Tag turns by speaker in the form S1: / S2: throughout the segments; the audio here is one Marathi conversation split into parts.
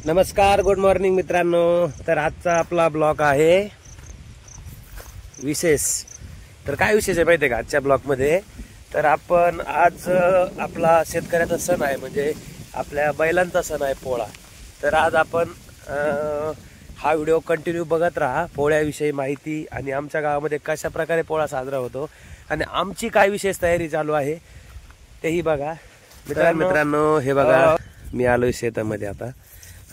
S1: नमस्कार, गुड मॉर्निंग मित्रांनो. तर आजचा आपला ब्लॉग आहे विशेष. तर काय विशेष आहे माहिती आहे का आजच्या ब्लॉगमध्ये? तर आपण आज आपला शेतकऱ्याचा सण आहे, म्हणजे आपल्या बैलांचा सण आहे पोळा. तर आज आपण हा व्हिडिओ कंटिन्यू बघत राहा. पोळ्याविषयी माहिती आणि आमच्या गावामध्ये कशा प्रकारे पोळा साजरा होतो आणि आमची काय विशेष तयारी चालू आहे तेही बघा. मित्रांनो हे बघा, मी आलोय शेतामध्ये आता.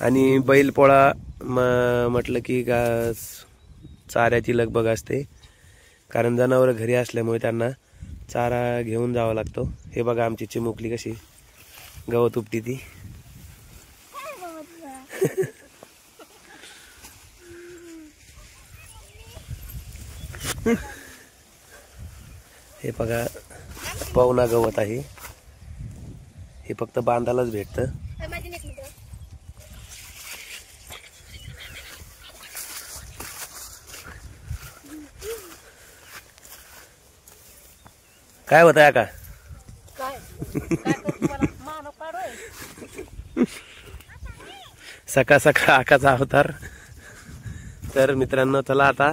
S1: आणि बैल पोळा म्हटलं की चाऱ्याची लगबग असते, कारण जनावर घरी असल्यामुळे त्यांना चारा घेऊन जावा लागतो. हे बघा आमची चिमुकली कशी गवत उपटी ती. हे बघा पवना गवत आहे, हे फक्त बांधालाच भेटतं. काय होत आहे का सकाळ सकाळ आकाचा अवतार. तर मित्रांनो चला आता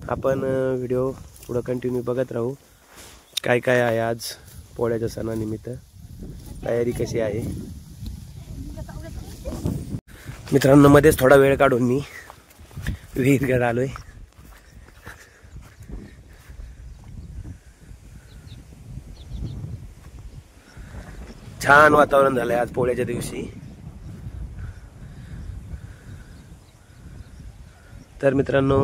S1: आपण व्हिडिओ पुढे कंटिन्यू बघत राहू. काय काय आहे आज पोळ्याच्या सणानिमित्त, तयारी कशी आहे. मित्रांनो मध्येच थोडा वेळ काढून मी विहीरकडे आलोय. छान वातावरण झालंय आज पोळ्याच्या दिवशी. तर मित्रांनो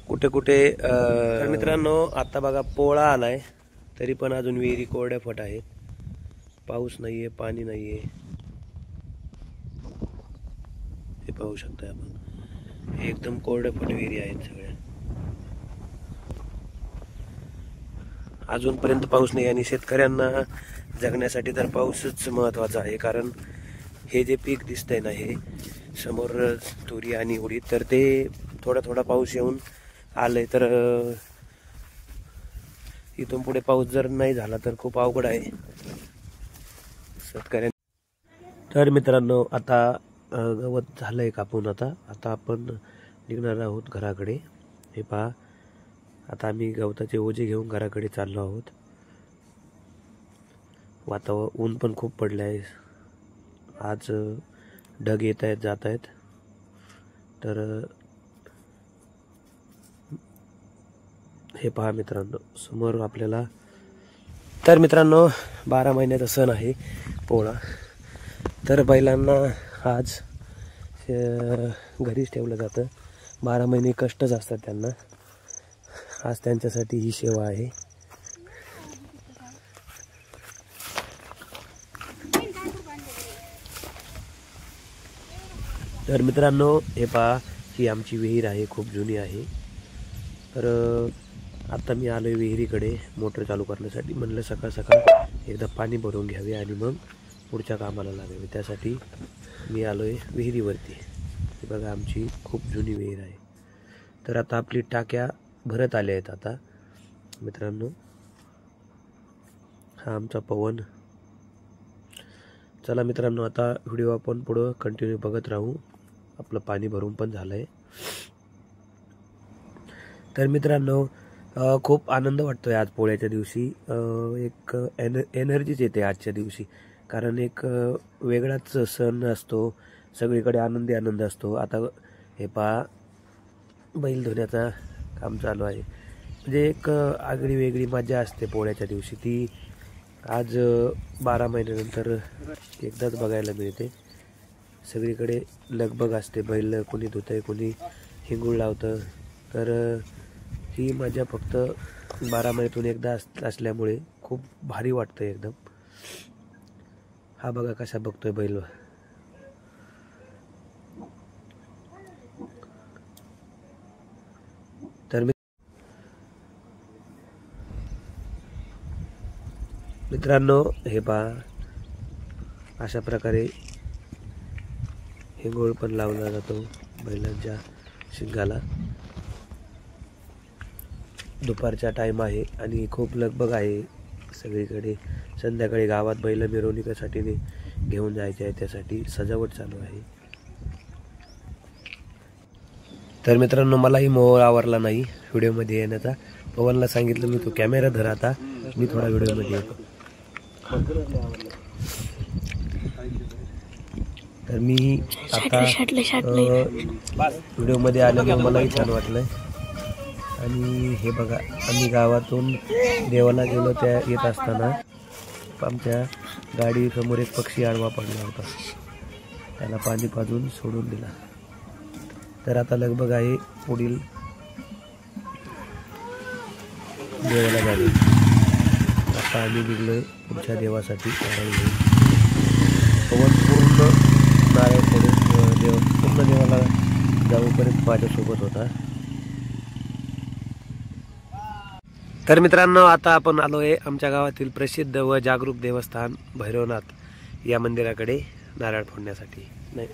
S1: कुठे कुठे तर मित्रांनो आता बघा पोळा आलाय, तरी पण अजून विहिरी कोरड्या फट आहेत. पाऊस नाहीये, पाणी नाहीये. हे पाहू शकता आपण, एकदम कोरड्या फट विहिरी आहेत सगळ्या. अजूनपर्यंत पाऊस नाही आणि शेतकऱ्यांना जगण्यासाठी तर पाऊसच महत्वाचा आहे. कारण हे जे पीक दिसतंय ना, हे समोर तुरी आणि उडीद, तर ते थोडा थोडा पाऊस येऊन आलंय. तर इथून पुढे पाऊस जर नाही झाला तर खूप अवघड आहे शेतकऱ्यांना. तर मित्रांनो आता गवत झालंय कापून. आता आपण निघणार आहोत घराकडे. हे पहा, आता आम्ही गवताचे ओझे घेऊन घराकडे चाललो आहोत. वातावरण ऊन पण खूप पडले आहे आज. ढग येत आहेत जात आहेत. तर हे पहा मित्रांनो समोर आपल्याला. तर मित्रांनो 12 महिन्याचा सण आहे पोळा. तर बैलांना आज घरीच ठेवलं जातं. 12 महिने कष्टच असतात त्यांना. आज त्यांच्यासाठी ही सेवा आहे. तर मित्रांनो हे पहा, ही आमची विहीर आहे, खूप जुनी आहे. तर आता मी आलोय विहिरीकडे मोटर चालू करण्यासाठी. म्हणलं सकाळ सकाळ एकदा पाणी भरून घ्यावे आणि मग पुढच्या कामाला लागावे. त्यासाठी मी आलोय विहिरीवरती. हे बघा आमची खूप जुनी विहीर आहे. तर आता आपली टाक्या भरत आल्या आहेत आता मित्रांनो. हा आमचा पवन. चला मित्रांनो आता व्हिडिओ आपण पुढं कंटिन्यू बघत राहू. आपलं पाणी भरून पण झालंय. तर मित्रांनो खूप आनंद वाटतोय आज पोळ्याच्या दिवशी. एक एनर्जीच येते आजच्या दिवशी, कारण एक वेगळाच सण असतो. सगळीकडे आनंदी आनंद असतो. आता हे पहा बैल धुण्याचा काम चालू आहे. म्हणजे एक आगळी वेगळी मजा असते पोळ्याच्या दिवशी. ती आज 12 महिन्यानंतर एकदाच बघायला मिळते. सगळीकडे लगबग असते. बैल कोणी धुतंय, कोणी हिंगूळ लावतं. तर ही मजा फक्त 12 महिन्यातून एकदा असल्यामुळे खूप भारी वाटतं एकदम. हा बघा कसा बघतोय बैल. तर मित्रांनो हे पहा, अशा प्रकारे हिंगोळ पण लावला जातो बैलांच्या शिंगाला. दुपारचा टाइम आहे आणि खूप लगबग आहे सगळीकडे. संध्याकाळी गावात बैल मिरवणुकीसाठी घेऊन जायचे आहे, त्यासाठी सजावट चालू आहे. तर मित्रांनो, मलाही मोह आवरला नाही व्हिडिओमध्ये येण्याचा. पवनला सांगितलं मी, तू कॅमेरा धर, आता मी थोडा व्हिडिओमध्ये येतो. तर मी आता व्हिडिओमध्ये आल्यामुळे मलाही छान वाटलं. आणि हे बघा, आम्ही गावातून देवाला गेलो, त्या येत असताना आमच्या गाडीसमोर एक पक्षी आडवा पडला होता. त्याला पाणी पाजून सोडून दिला. तर आता लगबग आहे पुढील देवाला जाणे. आता आम्ही निघलोय पुढच्या देवासाठी. पवन पूर्ण नारळ फोडून पूर्ण देवाला जाऊपर्यंत माझ्यासोबत होता. तर मित्रांनो, आता आपण आलोय आमच्या गावातील प्रसिद्ध व जागरूक देवस्थान भैरवनाथ या मंदिराकडे नारळ फोडण्यासाठी. नाही,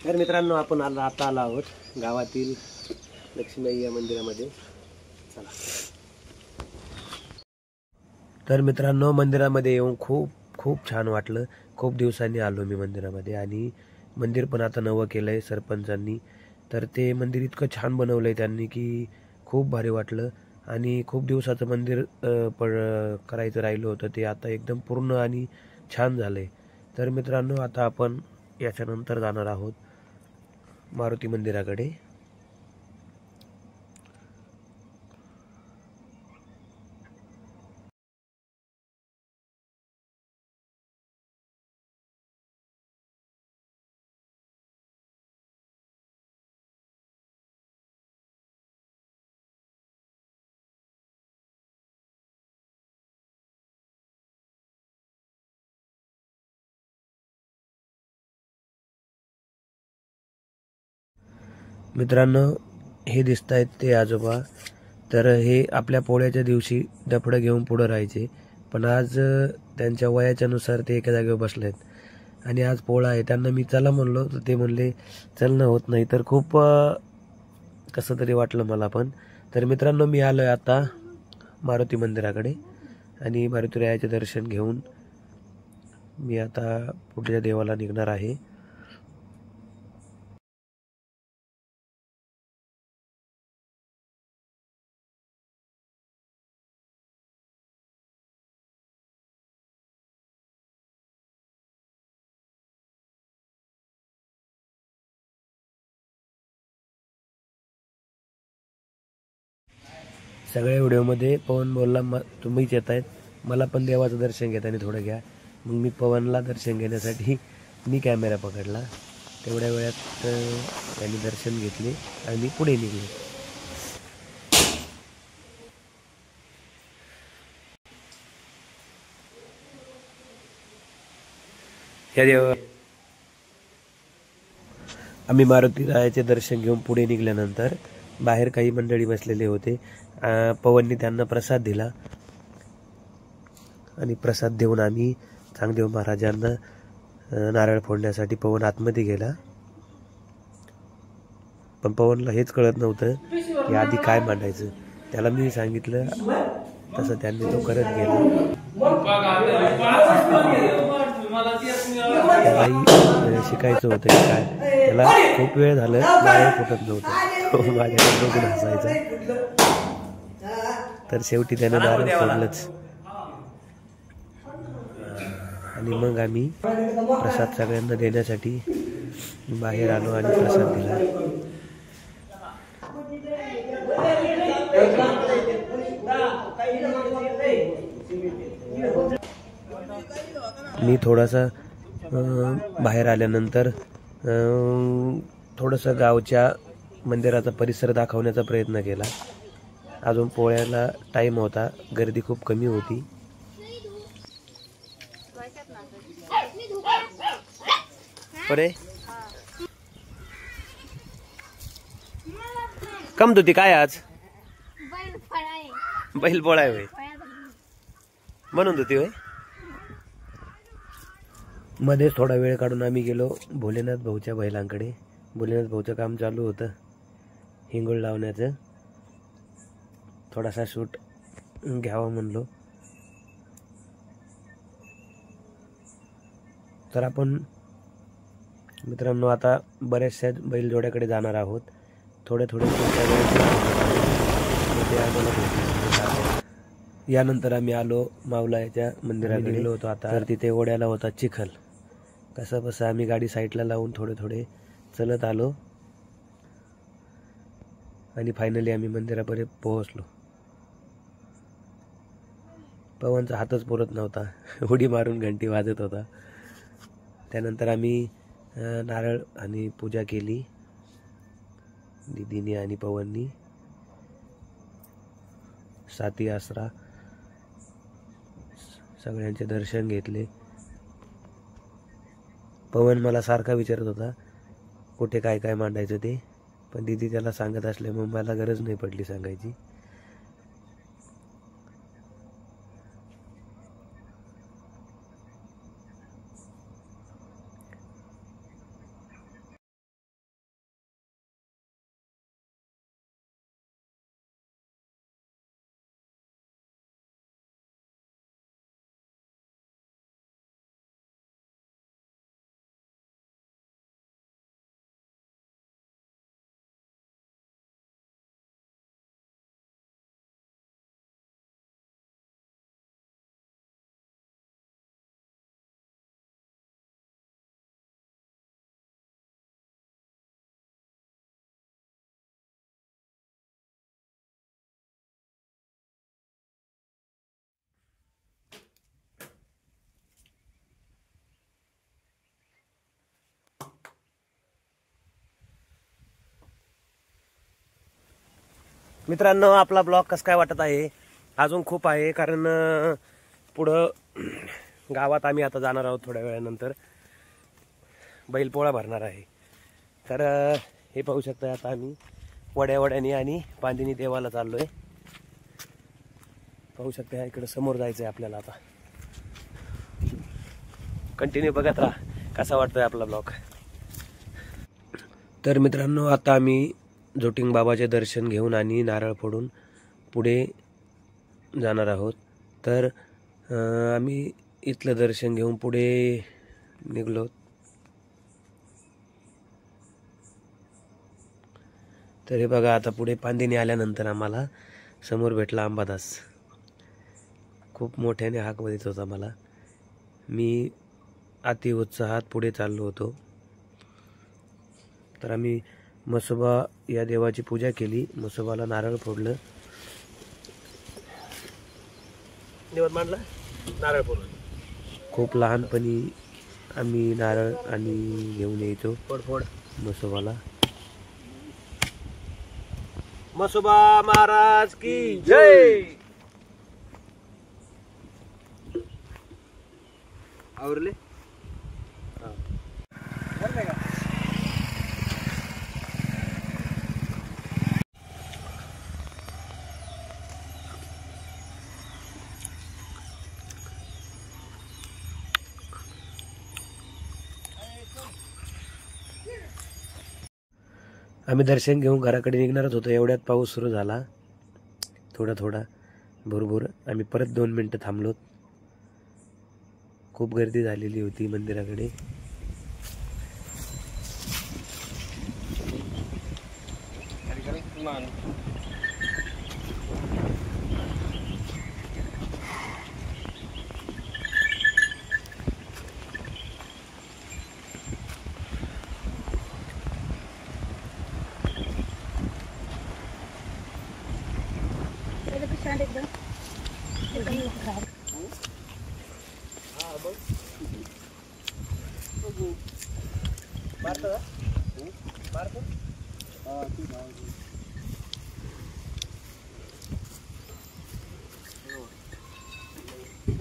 S1: तर मित्रांनो, आपण आता आलो आहोत गावातील लक्ष्मीबाई या मंदिरामध्ये. चला. तर मित्रांनो, मंदिरामध्ये येऊन खूप छान वाटलं. खूप दिवसांनी आलो मी मंदिरामध्ये. आणि मंदिर पण आता नवं केलंय सरपंचांनी. तर ते मंदिर इतकं छान बनवलंय त्यांनी की खूप भारी वाटलं. आणि खूप दिवसाचं मंदिर करायचं राहिलं होतं, ते आता एकदम पूर्ण आणि छान झालंय. तर मित्रांनो, आता आपण याच्यानंतर जाणार आहोत मारुती मंदिराकडे. मित्रांनो, हे दिसत आहेत ते आजोबा. तर हे आपल्या पोळ्याच्या दिवशी डफडं घेऊन पुढं राहायचे, पण आज त्यांच्या वयाच्या नुसार ते एका जागेवर बसलेत. आणि आज पोळा आहे. त्यांना मी चला म्हणलो तर ते म्हणले चलणं होत नाही. तर खूप कसं तरी वाटलं मला पण. तर मित्रांनो, मी आलोय आता मारुती मंदिराकडे आणि मारुतीरायाचे दर्शन घेऊन मी आता पुढच्या देवाला निघणार आहे. सगळ्या व्हिडिओमध्ये पवन बोलला तुम्हीच येत आहेत, मला पण देवाचं दर्शन घेताना थोडं घ्या. मग मी पवनला दर्शन घेण्यासाठी मी कॅमेरा पकडला. तेवढ्या वेळात त्यांनी दर्शन घेतले आणि पुढे निघले. या देवा, आम्ही मारुतीरायाचे दर्शन घेऊन पुढे निघाल्यानंतर बाहेर काही मंडळी बसलेले होते. पवननी त्यांना प्रसाद दिला आणि प्रसाद देऊन आम्ही चांगदेव महाराजांना नारळ फोडण्यासाठी पवन आतमध्ये गेला. पण पवनला हेच कळत नव्हतं की आधी काय मांडायचं. त्याला मी सांगितलं तसं त्यांनी तो करत गेला. त्यालाही शिकायचं होतं की काय. त्याला खूप वेळ झालं नारळ फुटत नव्हतं. तो माझ्याकडे बघून हसायचा. तर शेवटी त्यानं नारळ फोडलंच. आणि मग आम्ही प्रसाद सगळ्यांना देण्यासाठी बाहेर आलो आणि प्रसाद दिला. मी थोडासा बाहेर आल्यानंतर थोडंसं गावच्या मंदिराचा परिसर दाखवण्याचा प्रयत्न केला. अजून पोळ्याला टाईम होता, गर्दी खूप कमी होती. अरे कम धुती काय आज बैल पोळा आहे होय म्हणून धुती होय. मध्येच थोडा वेळ काढून आम्ही गेलो भोलेनाथ भाऊच्या बैलांकडे. भोलेनाथ भाऊचं काम चालू होतं हिंगोळ लावण्याचं. थोडासा शूट घ्यावा म्हणलो. तर आपण मित्रांनो आता बऱ्याचशा बैलजोड्याकडे जाणार आहोत. थोडे यानंतर आम्ही आलो मावलाच्या मंदिराकडे गेलो होतो आता. तर तिथे ओढ्याला होता चिखल. कसं बसं आम्ही गाडी साईडला लावून थोडे चलत आलो आणि फायनली आम्ही मंदिरापर्यंत पोहोचलो. पवनचा हातच पुरत नव्हता, उडी मारून घंटी वाजत होता. त्यानंतर आम्ही नारळ आणि पूजा केली दीदीने आणि पवननी. साती आसरा सगळ्यांचे दर्शन घेतले. पवन मला सारखा विचारत होता कुठे काय काय मांडायचं ते, पण दीदी त्याला सांगत असल्यामुळे मला गरज नाही पडली सांगायची. मित्रांनो आपला ब्लॉग कसं काय वाटत आहे? अजून खूप आहे, कारण पुढं गावात आम्ही आता जाणार आहोत. थोड्या वेळानंतर बैलपोळा भरणार आहे. तर हे पाहू शकता आता आम्ही वड्यानी आणि पांदिनी देवाला चाललोय. पाहू शकता इकडे समोर जायचंय आपल्याला. आता कंटिन्यू बघत राहा कसा वाटतोय आपला ब्लॉग. तर मित्रांनो आता आम्ही जोटिंग बाबाचे दर्शन घेऊन आणि नारळ फोडून पुढे जाणार आहोत. तर आम्ही इथलं दर्शन घेऊन पुढे निघलो. तर हे बघा आता पुढे पांदिनी आल्यानंतर आम्हाला समोर भेटला अंबादास. खूप मोठ्याने हाक देत होता मला. मी अति उत्साहात पुढे चाललो होतो. तर आम्ही म्हसोबा या देवाची पूजा केली. म्हसोबाला नारळ फोडलं, देवात मांडला नारळ फोडलं. खूप लहानपणी आम्ही नारळ आणि घेऊन यायचो फोड म्हसोबाला. म्हसोबा महाराज की जय. आवरले आम्ही दर्शन घेऊन घराकडे निघणारच होतो. एवढ्यात पाऊस सुरू झाला थोडा भरपूर. आम्ही परत 2 मिनिटं थांबलो. खूप गर्दी झालेली होती मंदिराकडे.
S2: मान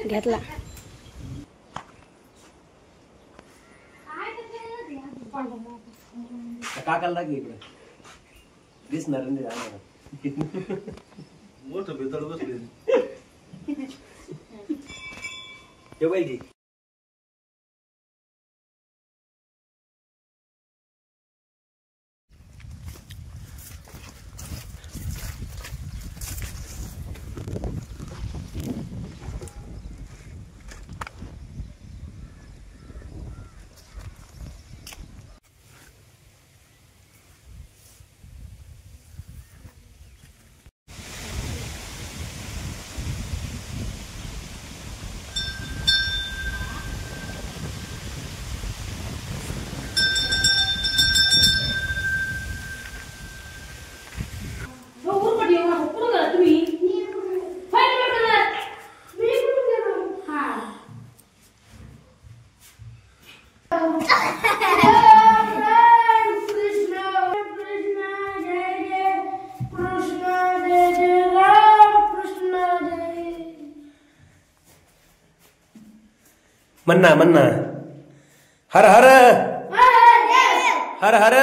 S3: घेतला
S1: काकाला लागे इकडे दिसणार नाही जाणार
S4: मोठं बेताळ बसले
S1: ते पाहिजे मन्ना मन्ना हर हर हर हर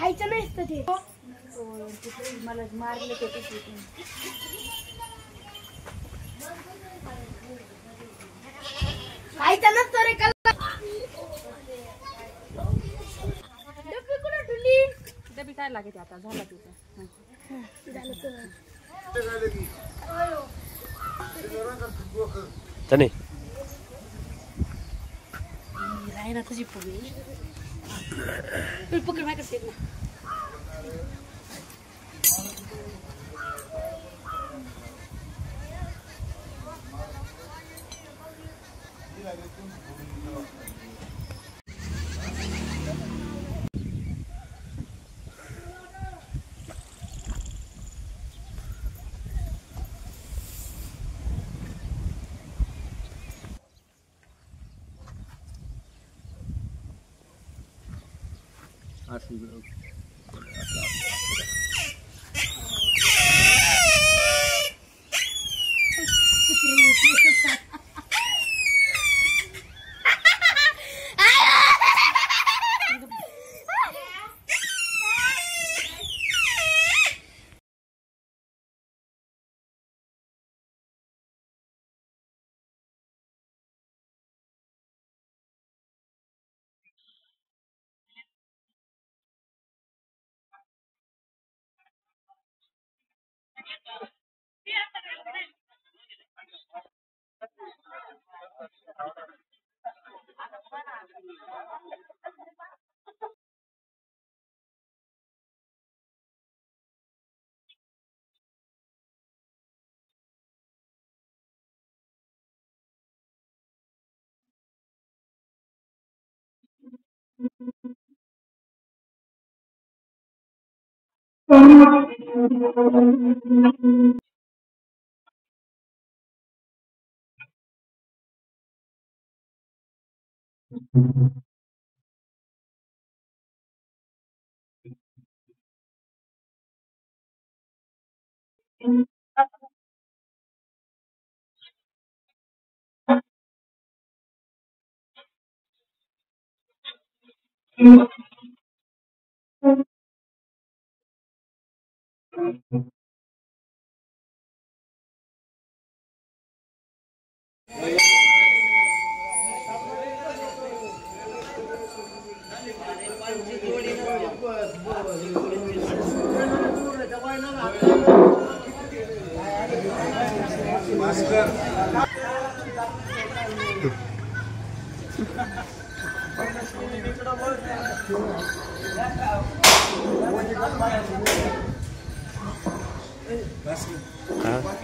S3: खायचं नाही ते
S5: मला मारले ते
S3: खायचं नसतं रे कल्ला. डब्बी कुठं ठेवली?
S5: डबी काय लागते आता झाला तिथं.
S3: झालं तर.
S1: तने
S3: राही ना तुझी पोळी. पकड माहिती असेल ना.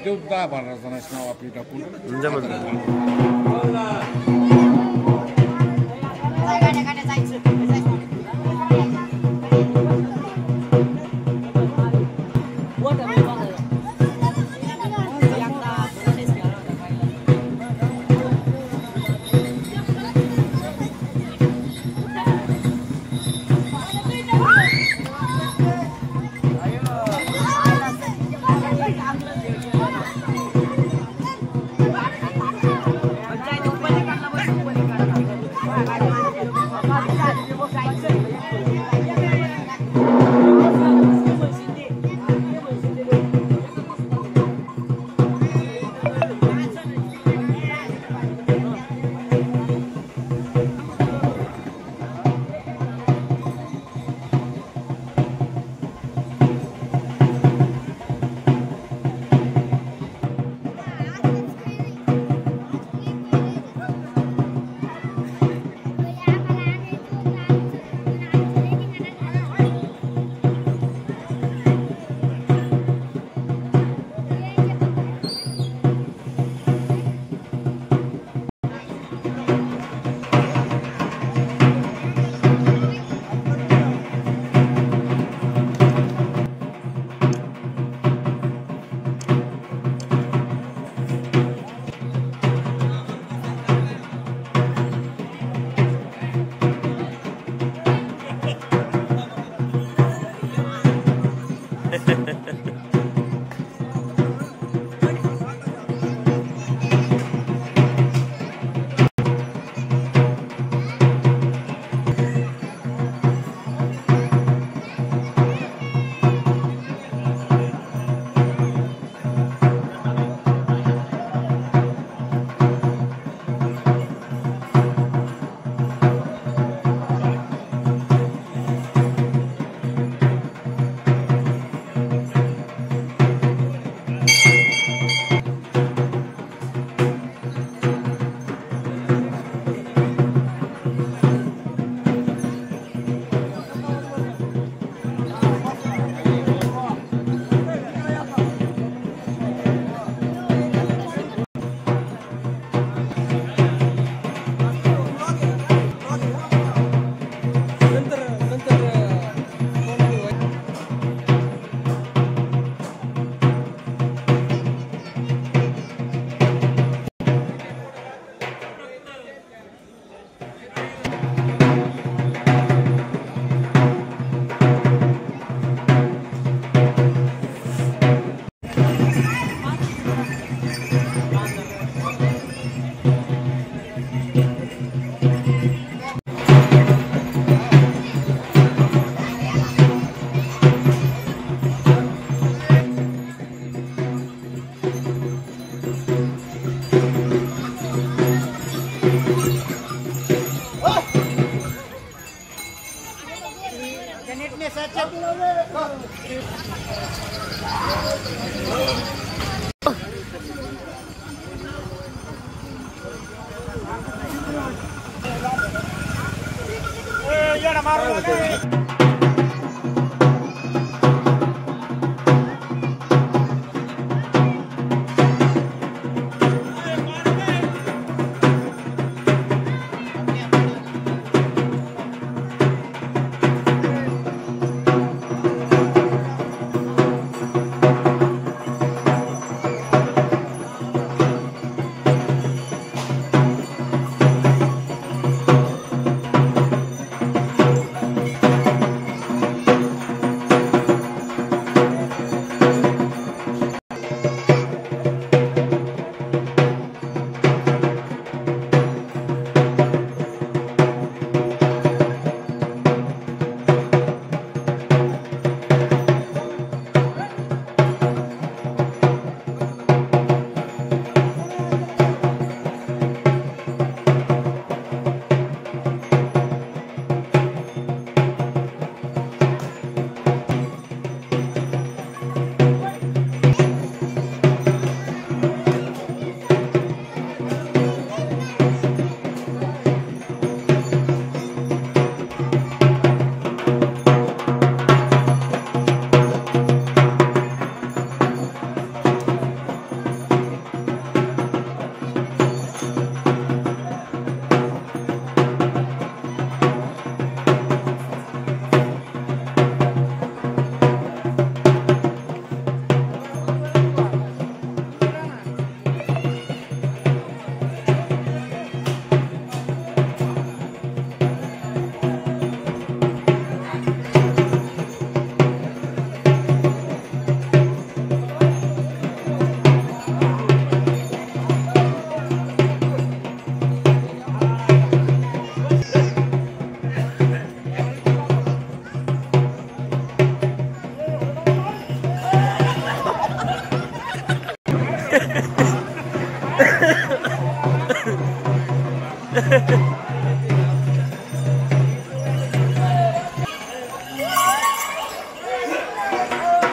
S2: Deu dá para na sinal apita pun.
S5: Panchayat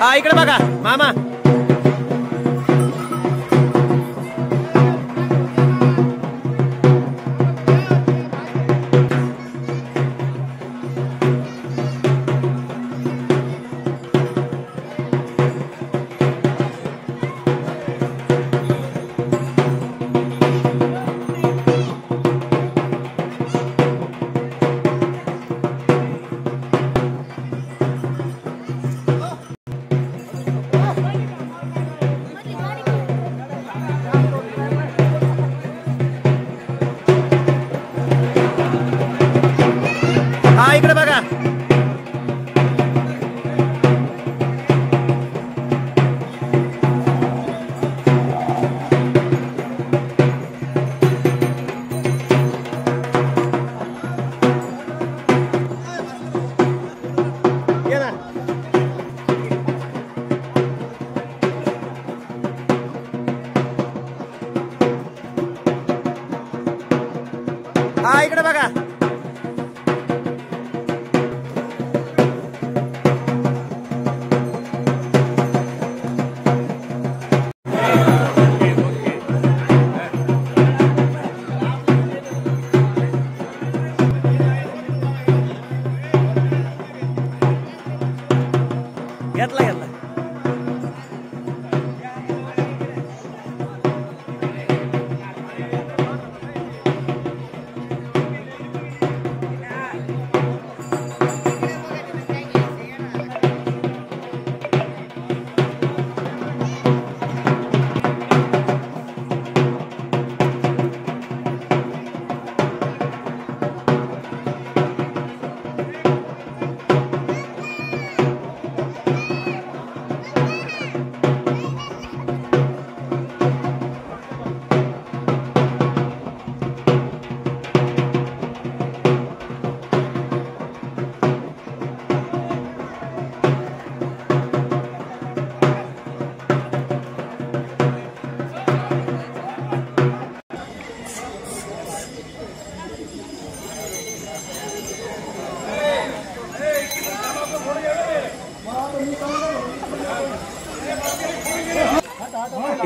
S1: हा इकडे बघा मामा. हा इकडे बघा. हा इकडे बघा. घेतला घेतला.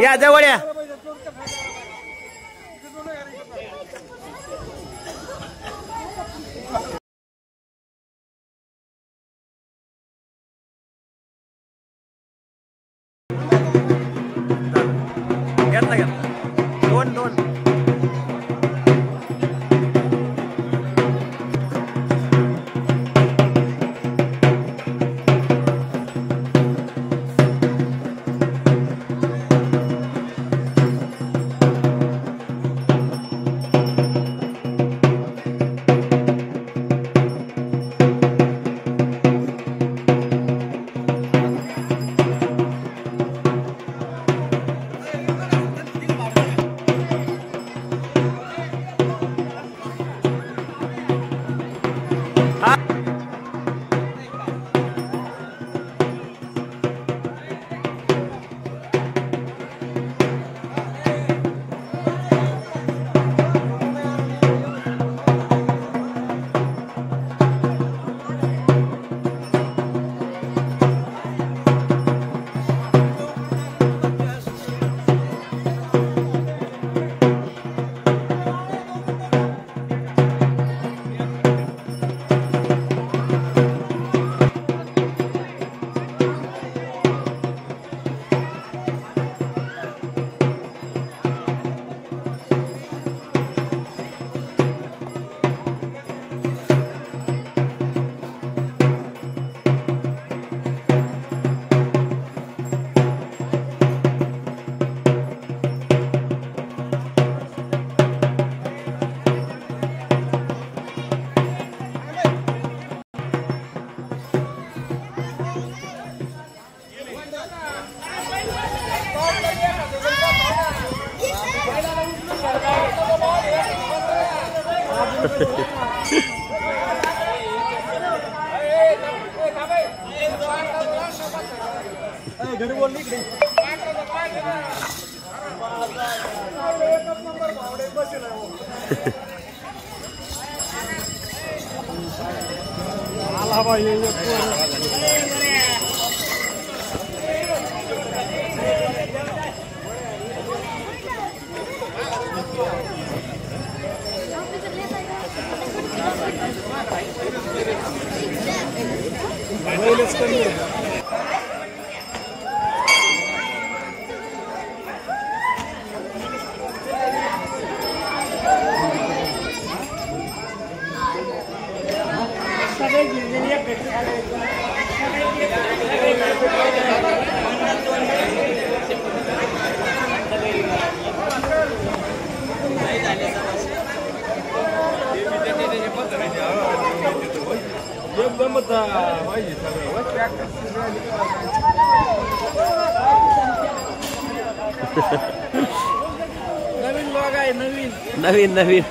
S1: या जवळ या. घेतला घेतला दोन दोन.
S2: नवीन लॉग आहे नवीन
S1: नवीन नवीन.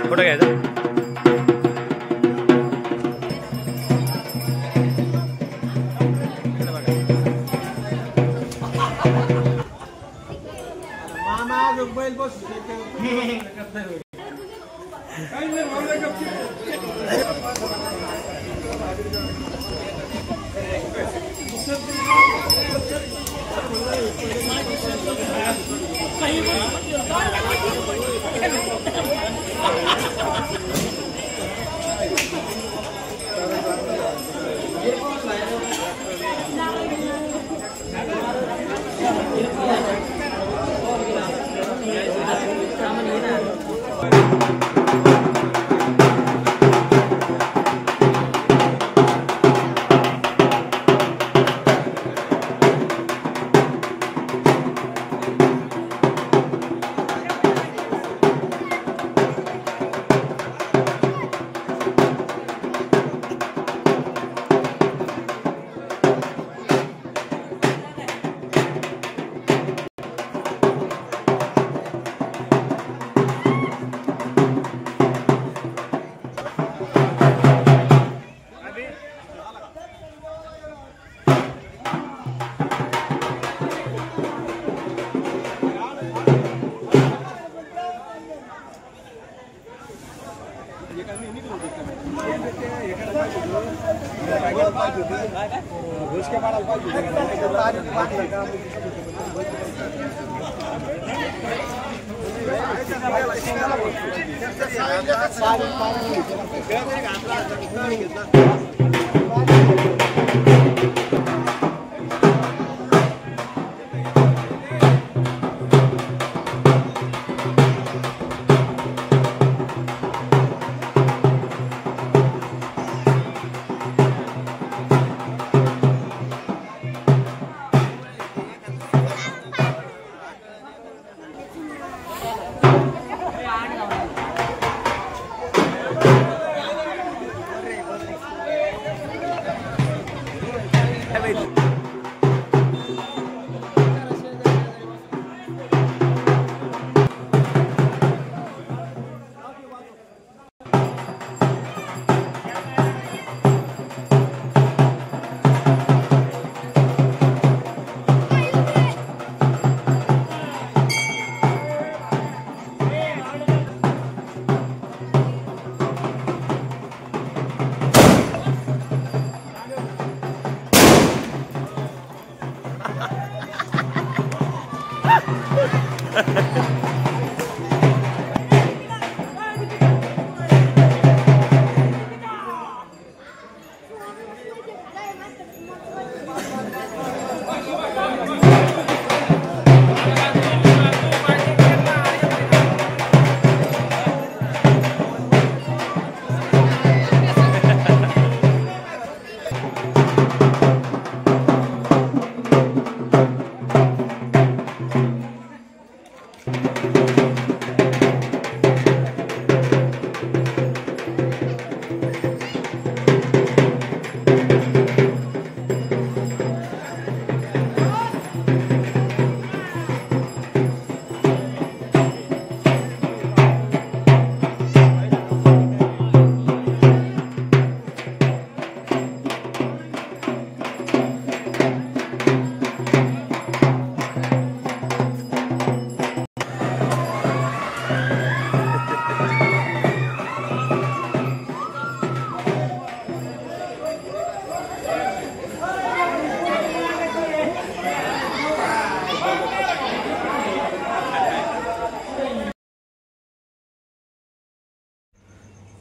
S1: कुठं घ्यायचं?
S2: बैल बस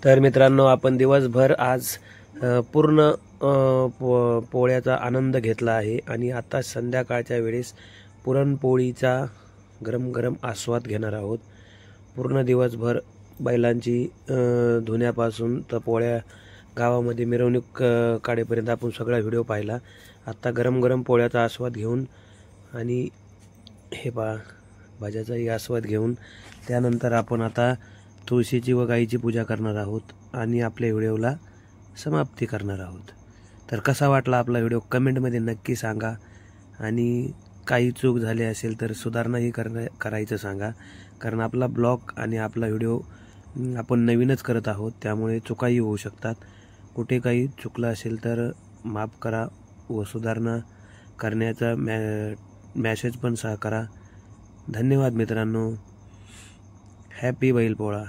S1: तर मित्रांनो, आपण दिवसभर आज पूर्ण पोळ्याचा आनंद घेतला आहे आणि आता संध्याकाळच्या वेळेस पुरणपोळीचा गरम गरम आस्वाद घेणार आहोत। पूर्ण दिवसभर बैलांची धुण्यापासून तर पोळ्या गावामध्ये मिरवणूक काढेपर्यंत आपण सगळा व्हिडिओ पाहिला। आता गरम गरम पोळ्याचा आस्वाद घेऊन आणि हे पहा भाज्याचाही आस्वाद घेऊन त्यानंतर आपण आता तुळशीची व गाईची पूजा करणार आहोत आणि आपल्या व्हिडिओला समाप्ती करणार आहोत। तर कसा वाटला आपला व्हिडिओ कमेंटमध्ये नक्की सांगा आणि काही चूक झाली असेल तर सुधारणाही करायचं सांगा, कारण आपला ब्लॉग आणि आपला व्हिडिओ आपण नवीनच करत आहोत, त्यामुळे चुकाही होऊ शकतात। कुठे काही चुकलं असेल तर माफ करा व सुधारणा करण्याचा मेसेज पण करा। धन्यवाद मित्रांनो। हॅपी बैलपोळा।